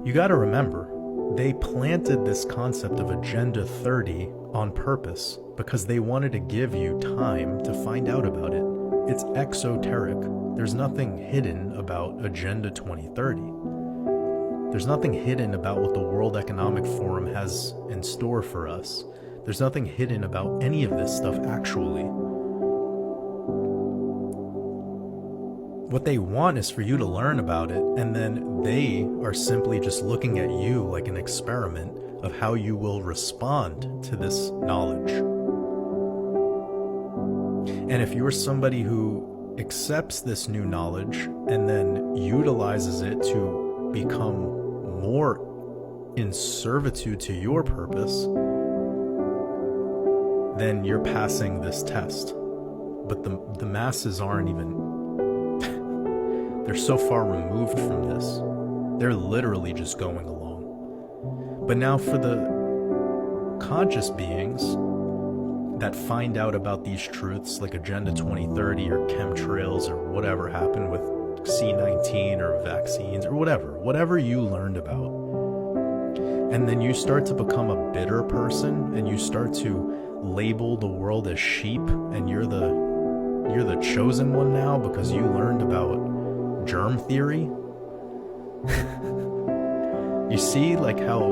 You got to remember, they planted this concept of Agenda 30 on purpose because they wanted to give you time to find out about it. It's exoteric. There's nothing hidden about Agenda 2030. There's nothing hidden about what the World Economic Forum has in store for us. There's nothing hidden about any of this stuff, actually. What they want is for you to learn about it, and then they are simply just looking at you like an experiment of how you will respond to this knowledge. And if you're somebody who accepts this new knowledge and then utilizes it to become more in servitude to your purpose, then you're passing this test. But the masses aren't even, they're so far removed from this. They're literally just going along. But now for the conscious beings that find out about these truths like Agenda 2030 or chemtrails or whatever happened with C-19 or vaccines or whatever you learned about, and then you start to become a bitter person and you start to label the world as sheep, and you're the chosen one now because you learned about germ theory. You see like how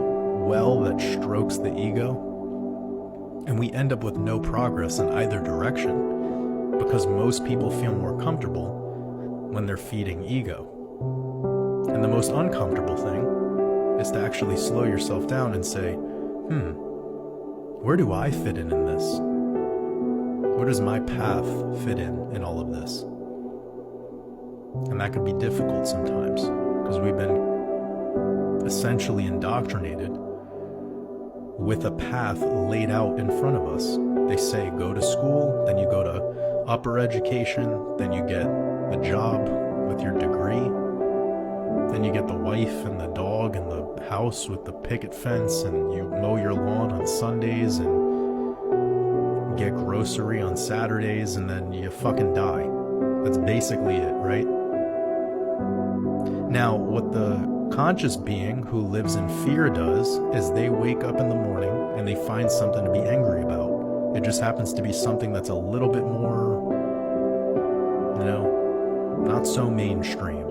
well that strokes the ego? And we end up with no progress in either direction because most people feel more comfortable when they're feeding ego. And the most uncomfortable thing is to actually slow yourself down and say, where do I fit in this? Where does my path fit in all of this? And that could be difficult sometimes because we've been essentially indoctrinated with a path laid out in front of us. They say go to school, then you go to upper education, then you get the job with your degree, then you get the wife and the dog and the house with the picket fence, and you mow your lawn on Sundays and get grocery on Saturdays, and then you fucking die. That's basically it, right? Now, what the conscious being who lives in fear does is they wake up in the morning and they find something to be angry about. It just happens to be something that's a little bit more, not so mainstream.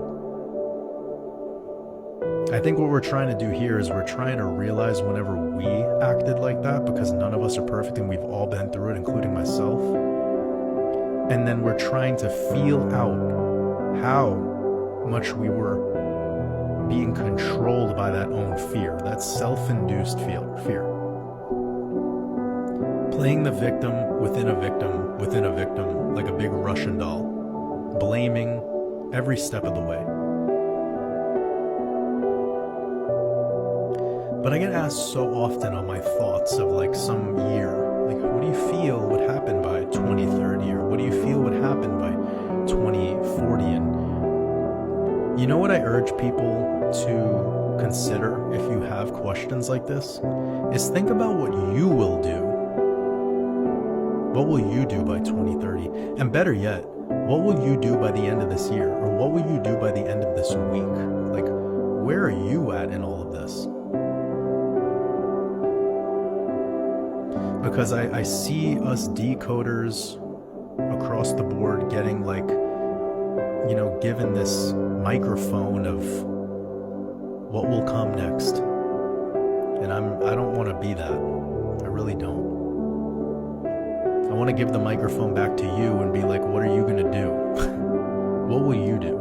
I think what we're trying to do here is we're trying to realize whenever we acted like that, because none of us are perfect and we've all been through it, including myself. And then we're trying to feel out how much we were being controlled by that own fear, that self-induced fear. Playing the victim within a victim within a victim like a big Russian doll, blaming every step of the way. But I get asked so often on my thoughts of like some year, like what do you feel would happen by 2030, or what do you feel would happen by 2040? And you know what I urge people to consider if you have questions like this is think about what you will do. What will you do by 2030? And better yet, what will you do by the end of this year? Or what will you do by the end of this week? Like, where are you at in all of this? Because I see us decoders across the board getting like, given this microphone of what will come next. And I don't want to be that. I really don't. I want to give the microphone back to you and be like, what are you going to do? What will you do?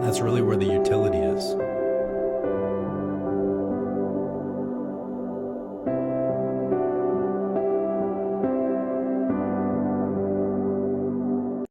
That's really where the utility is.